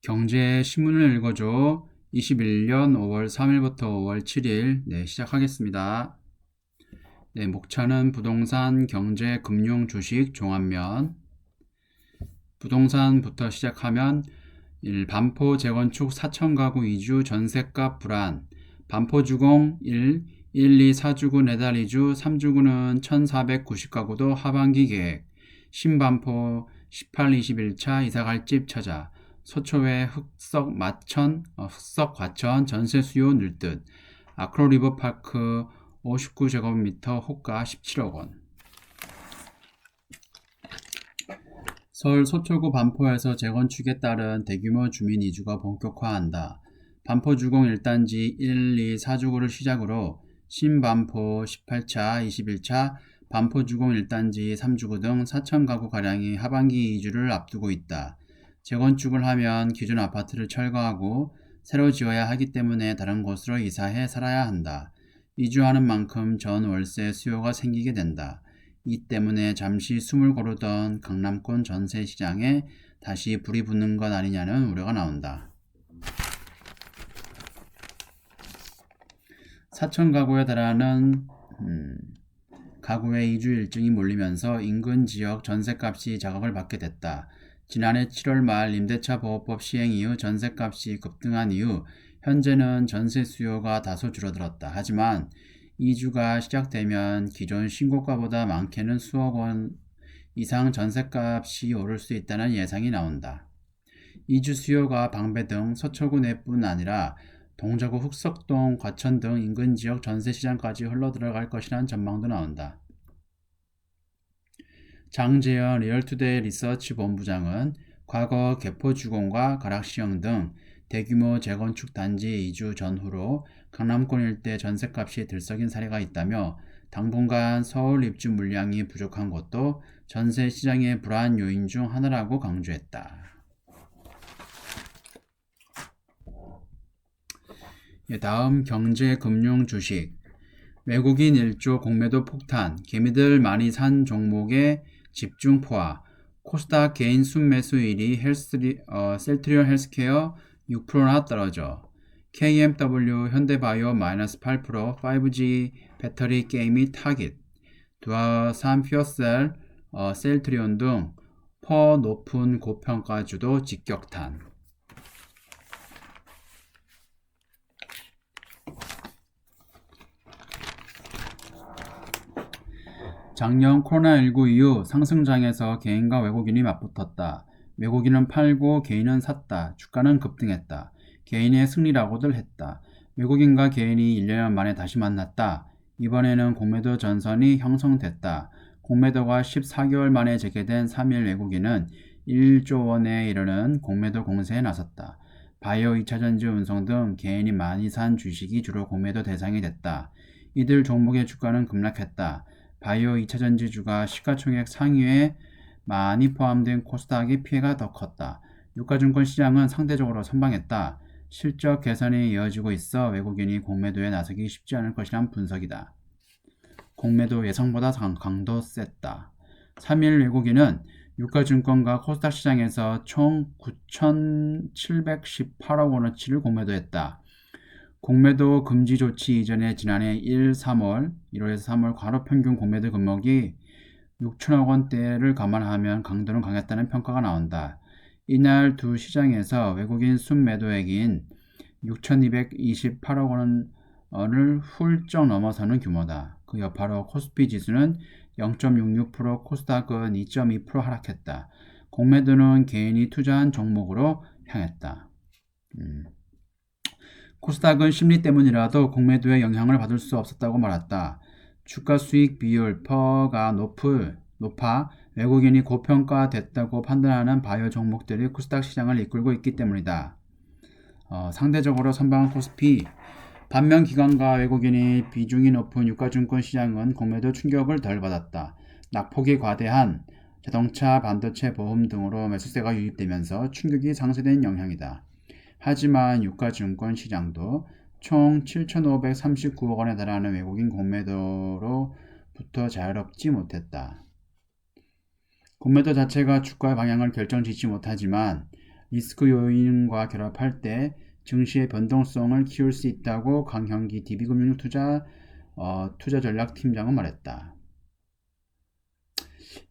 경제 신문을 읽어줘. 21년 5월 3일부터 5월 7일 시작하겠습니다. 목차는 부동산, 경제, 금융, 주식, 종합면. 부동산부터 시작하면 1. 반포 재건축 4,000가구 이주 전셋값 불안. 반포 주공 1, 2, 4주구 내달 이주 3주구는 1,490가구도 하반기 계획. 신반포 18, 21차 이사갈 집 찾아. 서초의 흑석 과천 전세 수요 늘듯. 아크로 리버파크 59제곱미터 호가 17억 원. 서울 서초구 반포에서 재건축에 따른 대규모 주민 이주가 본격화한다. 반포 주공 1단지 1, 2, 4주구를 시작으로 신반포 18차, 21차, 반포 주공 1단지 3주구 등 4,000가구가량이 하반기 이주를 앞두고 있다. 재건축을 하면 기존 아파트를 철거하고 새로 지어야 하기 때문에 다른 곳으로 이사해 살아야 한다. 이주하는 만큼 전 월세 수요가 생기게 된다. 이 때문에 잠시 숨을 고르던 강남권 전세 시장에 다시 불이 붙는 것 아니냐는 우려가 나온다. 4,000가구에 달하는 가구의 이주 일정이 몰리면서 인근 지역 전셋값이 자극을 받게 됐다. 지난해 7월 말 임대차 보호법 시행 이후 전셋값이 급등한 이후 현재는 전세 수요가 다소 줄어들었다. 하지만 이주가 시작되면 기존 신고가보다 많게는 수억 원 이상 전셋값이 오를 수 있다는 예상이 나온다. 이주 수요가 방배 등 서초구 내뿐 아니라 동작구 흑석동, 과천 등 인근 지역 전세시장까지 흘러들어갈 것이라는 전망도 나온다. 장재현 리얼투데이 리서치 본부장은 과거 개포주공과 가락시형 등 대규모 재건축 단지 이주 전후로 강남권 일대 전셋값이 들썩인 사례가 있다며 당분간 서울 입주 물량이 부족한 것도 전세 시장의 불안 요인 중 하나라고 강조했다. 다음 경제, 금융, 주식. 외국인 1조 공매도 폭탄, 개미들 많이 산 종목의 집중 포화. 코스닥 개인 순매수 1위 셀트리온 헬스케어 6%나 떨어져. KMW 현대바이오 마이너스 8%, 5G 배터리 게임이 타깃. 두아산 퓨어셀, 셀트리온 등 퍼 높은 고평가주도 직격탄. 작년 코로나19 이후 상승장에서 개인과 외국인이 맞붙었다. 외국인은 팔고 개인은 샀다. 주가는 급등했다. 개인의 승리라고들 했다. 외국인과 개인이 1년 만에 다시 만났다. 이번에는 공매도 전선이 형성됐다. 공매도가 14개월 만에 재개된 3일 외국인은 1조 원에 이르는 공매도 공세에 나섰다. 바이오 2차전지 운송 등 개인이 많이 산 주식이 주로 공매도 대상이 됐다. 이들 종목의 주가는 급락했다. 바이오 2차전지주가 시가총액 상위에 많이 포함된 코스닥의 피해가 더 컸다. 유가증권 시장은 상대적으로 선방했다. 실적 개선이 이어지고 있어 외국인이 공매도에 나서기 쉽지 않을 것이란 분석이다. 공매도 예상보다 강도 셌다. 3일 외국인은 유가증권과 코스닥 시장에서 총 9,718억 원어치를 공매도했다. 공매도 금지 조치 이전에 지난해 1월에서 3월 과로평균 공매도 금액이 6천억 원대를 감안하면 강도는 강했다는 평가가 나온다. 이날 두 시장에서 외국인 순매도액인 6,228억 원을 훌쩍 넘어서는 규모다. 그 여파로 코스피 지수는 0.66%, 코스닥은 2.2% 하락했다. 공매도는 개인이 투자한 종목으로 향했다. 코스닥은 심리 때문이라도 공매도의 영향을 받을 수 없었다고 말했다. 주가 수익 비율 퍼가 높아 외국인이 고평가됐다고 판단하는 바이오 종목들이 코스닥 시장을 이끌고 있기 때문이다. 상대적으로 선방한 코스피. 반면 기관과 외국인이 비중이 높은 유가증권 시장은 공매도 충격을 덜 받았다. 낙폭이 과대한 자동차, 반도체, 보험 등으로 매수세가 유입되면서 충격이 상쇄된 영향이다. 하지만 유가증권 시장도 총 7,539억 원에 달하는 외국인 공매도로부터 자유롭지 못했다. 공매도 자체가 주가 방향을 결정짓지 못하지만 리스크 요인과 결합할 때 증시의 변동성을 키울 수 있다고 강형기 DB금융 투자 전략팀장은 말했다.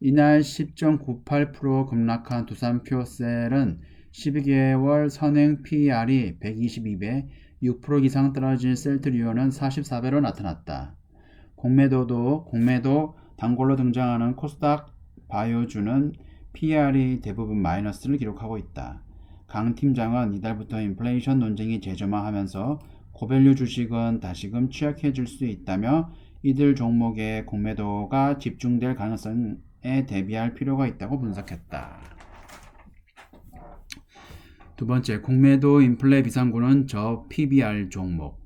이날 10.98% 급락한 두산퓨어셀은 12개월 선행 PER이 122배, 6% 이상 떨어진 셀트리온은 44배로 나타났다. 공매도 단골로 등장하는 코스닥 바이오주는 PER이 대부분 마이너스를 기록하고 있다. 강 팀장은 이달부터 인플레이션 논쟁이 재점화하면서 고밸류 주식은 다시금 취약해질 수 있다며 이들 종목의 공매도가 집중될 가능성에 대비할 필요가 있다고 분석했다. 두 번째, 공매도 인플레 비상구는 저 PBR 종목.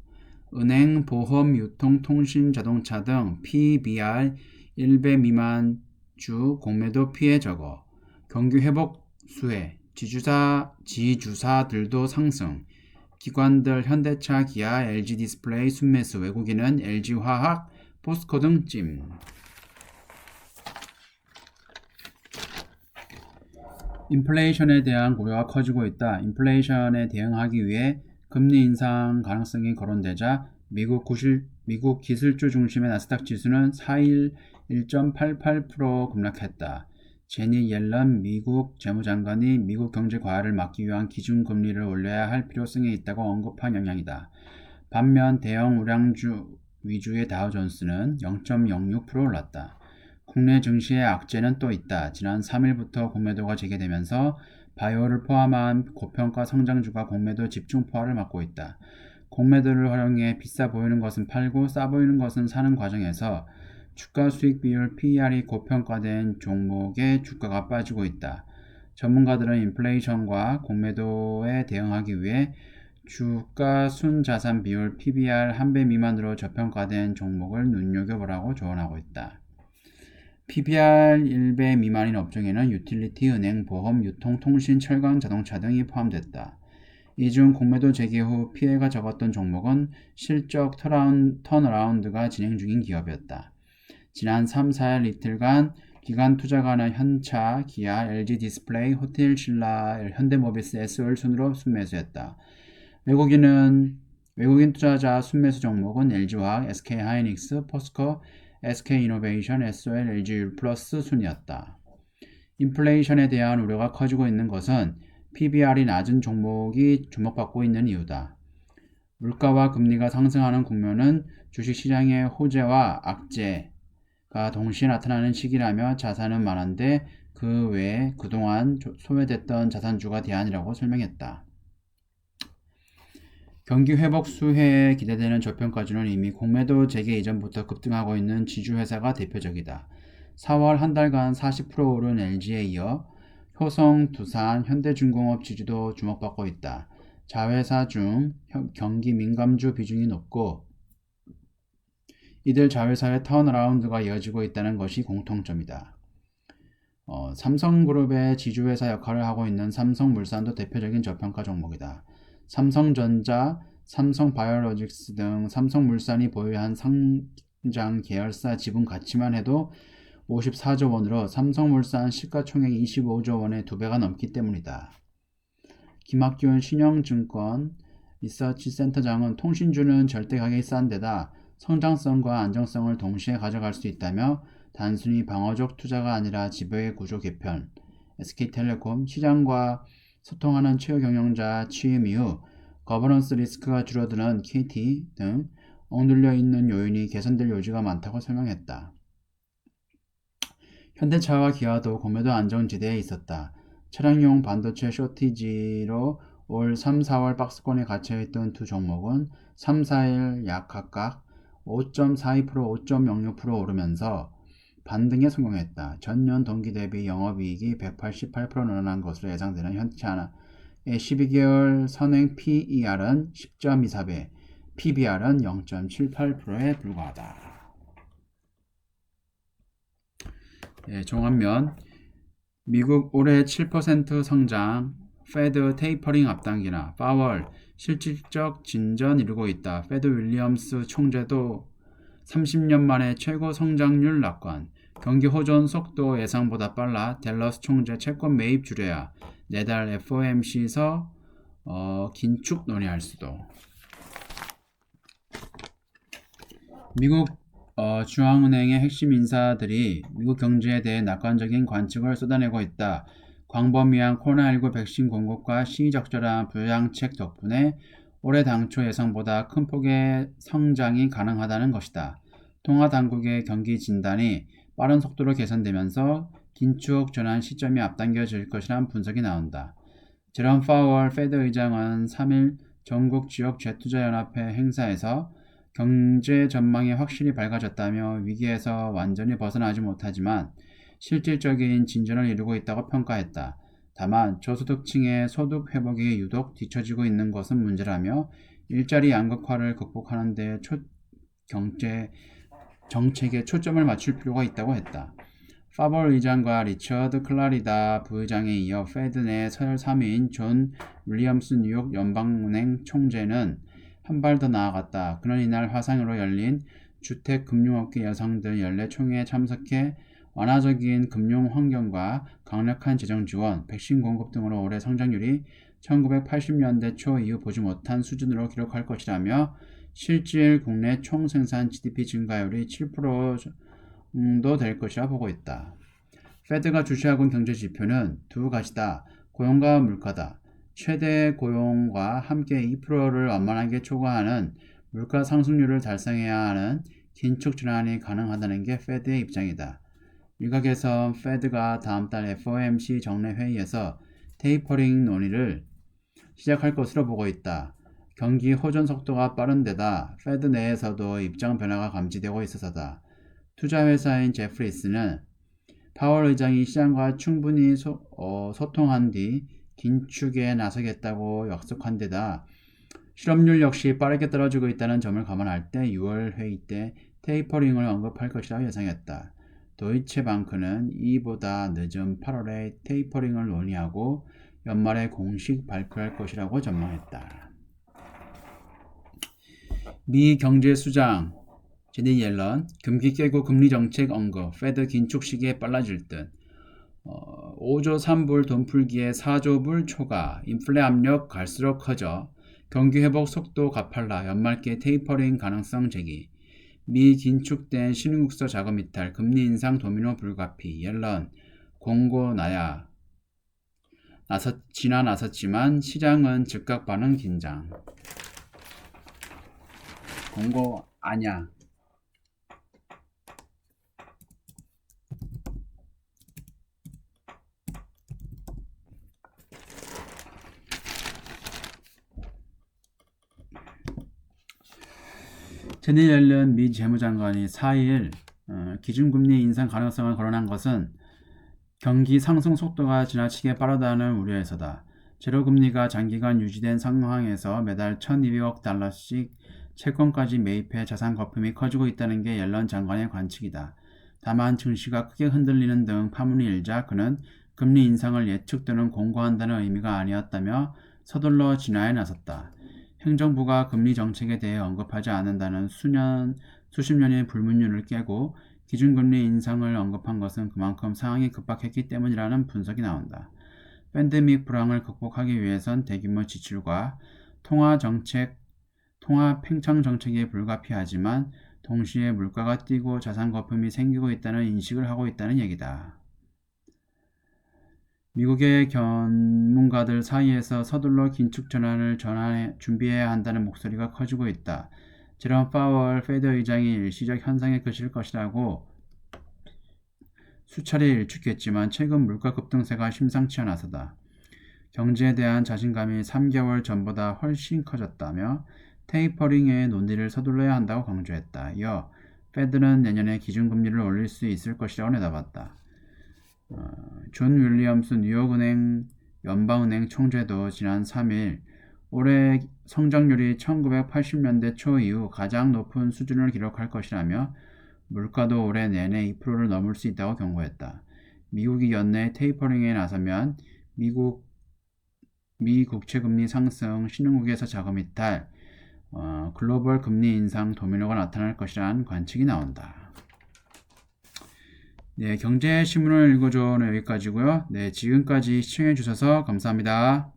은행, 보험, 유통, 통신, 자동차 등 PBR 1배 미만 주 공매도 피해 적어. 경기 회복 수혜, 지주사들도 상승. 기관들 현대차, 기아, LG 디스플레이 순매수, 외국인은 LG화학, 포스코 등 찜. 인플레이션에 대한 우려가 커지고 있다. 인플레이션에 대응하기 위해 금리 인상 가능성이 거론되자 미국 기술주 중심의 나스닥 지수는 4일 1.88% 급락했다. 제니 옐런 미국 재무장관이 미국 경제 과열을 막기 위한 기준금리를 올려야 할 필요성이 있다고 언급한 영향이다. 반면 대형 우량주 위주의 다우존스는 0.06% 올랐다. 국내 증시의 악재는 또 있다. 지난 3일부터 공매도가 재개되면서 바이오를 포함한 고평가 성장주가 공매도 집중 포화를 맞고 있다. 공매도를 활용해 비싸 보이는 것은 팔고 싸 보이는 것은 사는 과정에서 주가 수익 비율 PER이 고평가된 종목의 주가가 빠지고 있다. 전문가들은 인플레이션과 공매도에 대응하기 위해 주가 순자산 비율 PBR 1배 미만으로 저평가된 종목을 눈여겨보라고 조언하고 있다. PBR 1배 미만인 업종에는 유틸리티, 은행, 보험, 유통, 통신, 철강, 자동차 등이 포함됐다. 이 중 공매도 재개 후 피해가 적었던 종목은 실적 턴어라운드가 진행 중인 기업이었다. 지난 3, 4일 이틀간 기관 투자가는 현차, 기아, LG 디스플레이, 호텔신라, 현대모비스, SOL 순으로 순매수했다. 외국인 투자자 순매수 종목은 LG화학, SK하이닉스, 포스코, SK이노베이션, SOL, LG유플러스 순이었다. 인플레이션에 대한 우려가 커지고 있는 것은 PBR이 낮은 종목이 주목받고 있는 이유다. 물가와 금리가 상승하는 국면은 주식시장의 호재와 악재가 동시에 나타나는 시기라며 자산은 많은데 그 외에 그동안 소외됐던 자산주가 대안이라고 설명했다. 경기 회복 수혜에 기대되는 저평가주는 이미 공매도 재개 이전부터 급등하고 있는 지주회사가 대표적이다. 4월 한 달간 40% 오른 LG에 이어 효성, 두산, 현대중공업 지주도 주목받고 있다. 자회사 중 경기 민감주 비중이 높고 이들 자회사의 턴어라운드가 이어지고 있다는 것이 공통점이다. 삼성그룹의 지주회사 역할을 하고 있는 삼성물산도 대표적인 저평가 종목이다. 삼성전자, 삼성바이오로직스 등 삼성물산이 보유한 상장 계열사 지분 가치만 해도 54조 원으로 삼성물산 시가총액 25조 원의 2배가 넘기 때문이다. 김학균 신영증권 리서치센터장은 통신주는 절대 가격이 싼 데다 성장성과 안정성을 동시에 가져갈 수 있다며 단순히 방어적 투자가 아니라 지배의 구조 개편, SK텔레콤, 시장과 소통하는 최후 경영자 취임 이후 거버넌스 리스크가 줄어드는 KT 등 억눌려 있는 요인이 개선될 여지가 많다고 설명했다. 현대차와 기아도 공매도 안정지대에 있었다. 차량용 반도체 쇼티지로 올 3, 4월 박스권에 갇혀있던 두 종목은 3, 4일 약 각각 5.42%, 5.06% 오르면서 반등에 성공했다. 전년 동기 대비 영업이익이 188% 늘어난 것으로 예상되는 현대차의 12개월 선행 PER은 10.24배, PBR은 0.78%에 불과하다. 종합면 미국 올해 7% 성장, 페드 테이퍼링 앞당기나 파월 실질적 진전 이루고 있다. 페드 윌리엄스 총재도 30년 만에 최고 성장률 낙관, 경기 호전 속도 예상보다 빨라. 댈러스 총재 채권 매입 줄여야. 내달 FOMC에서 긴축 논의할 수도. 미국 중앙은행의 핵심 인사들이 미국 경제에 대해 낙관적인 관측을 쏟아내고 있다. 광범위한 코로나19 백신 공급과 시의적절한 부양책 덕분에 올해 당초 예상보다 큰 폭의 성장이 가능하다는 것이다. 통화당국의 경기 진단이 빠른 속도로 개선되면서 긴축 전환 시점이 앞당겨질 것이란 분석이 나온다. 제롬 파월 페드 의장은 3일 전국 지역 재투자연합회 행사에서 경제 전망이 확실히 밝아졌다며 위기에서 완전히 벗어나지 못하지만 실질적인 진전을 이루고 있다고 평가했다. 다만 저소득층의 소득 회복이 유독 뒤처지고 있는 것은 문제라며 일자리 양극화를 극복하는 데 경제 정책에 초점을 맞출 필요가 있다고 했다. 파벌 의장과 리처드 클라리다 부의장에 이어 페드 내 서열 3위인 존 윌리엄스 뉴욕 연방은행 총재는 한 발 더 나아갔다. 그는 이날 화상으로 열린 주택금융업계 여성들 연례총회에 참석해 완화적인 금융 환경과 강력한 재정 지원, 백신 공급 등으로 올해 성장률이 1980년대 초 이후 보지 못한 수준으로 기록할 것이라며 실질 국내 총생산 GDP 증가율이 7% 정도 될 것이라 보고 있다. 페드가 주시하고 있는 경제 지표는 두 가지다. 고용과 물가다. 최대 고용과 함께 2%를 완만하게 초과하는 물가 상승률을 달성해야 하는 긴축 전환이 가능하다는 게 페드의 입장이다. 일각에선 페드가 다음 달 FOMC 정례 회의에서 테이퍼링 논의를 시작할 것으로 보고 있다. 경기 호전 속도가 빠른 데다 페드 내에서도 입장 변화가 감지되고 있어서다. 투자회사인 제프리스는 파월 의장이 시장과 충분히 소통한 뒤 긴축에 나서겠다고 약속한 데다 실업률 역시 빠르게 떨어지고 있다는 점을 감안할 때 6월 회의 때 테이퍼링을 언급할 것이라고 예상했다. 도이체방크는 이보다 늦은 8월에 테이퍼링을 논의하고 연말에 공식 발표할 것이라고 전망했다. 미 경제수장 제니 옐런, 금기 깨고 금리 정책 언급, 페드 긴축 시기에 빨라질 듯. 5조 3불 돈풀기에 4조 불 초과, 인플레 압력 갈수록 커져, 경기 회복 속도 가팔라, 연말께 테이퍼링 가능성 제기. 미 긴축된 신흥국서 자금 이탈, 금리 인상 도미노 불가피, 옐런, 공고 나야. 나섰지만 시장은 즉각 반응 긴장. 공고 아냐. 제니 옐런 미 재무장관이 4일 기준금리 인상 가능성을 거론한 것은 경기 상승 속도가 지나치게 빠르다는 우려에서다. 제로금리가 장기간 유지된 상황에서 매달 1,200억 달러씩 채권까지 매입해 자산 거품이 커지고 있다는 게 옐런 장관의 관측이다. 다만 증시가 크게 흔들리는 등 파문이 일자 그는 금리 인상을 예측 또는 공고한다는 의미가 아니었다며 서둘러 진화에 나섰다. 행정부가 금리 정책에 대해 언급하지 않는다는 수십 년의 불문율을 깨고 기준금리 인상을 언급한 것은 그만큼 상황이 급박했기 때문이라는 분석이 나온다. 팬데믹 불황을 극복하기 위해선 대규모 지출과 통화 팽창 정책이 불가피하지만 동시에 물가가 뛰고 자산 거품이 생기고 있다는 인식을 하고 있다는 얘기다. 미국의 전문가들 사이에서 서둘러 긴축 전환을 준비해야 한다는 목소리가 커지고 있다. 제롬 파월 페드 의장이 일시적 현상에 그칠 것이라고 수차례 일축했지만 최근 물가 급등세가 심상치 않아서다. 경제에 대한 자신감이 3개월 전보다 훨씬 커졌다며 테이퍼링의 논의를 서둘러야 한다고 강조했다. 이어 페드는 내년에 기준금리를 올릴 수 있을 것이라고 내다봤다. 존 윌리엄스 뉴욕은행 연방은행 총재도 지난 3일 올해 성장률이 1980년대 초 이후 가장 높은 수준을 기록할 것이라며 물가도 올해 내내 2%를 넘을 수 있다고 경고했다. 미국이 연내 테이퍼링에 나서면 미 국채금리 상승, 신흥국에서 자금 이탈, 글로벌 금리 인상 도미노가 나타날 것이라는 관측이 나온다. 네, 경제신문을 읽어줘는 여기까지고요. 네, 지금까지 시청해 주셔서 감사합니다.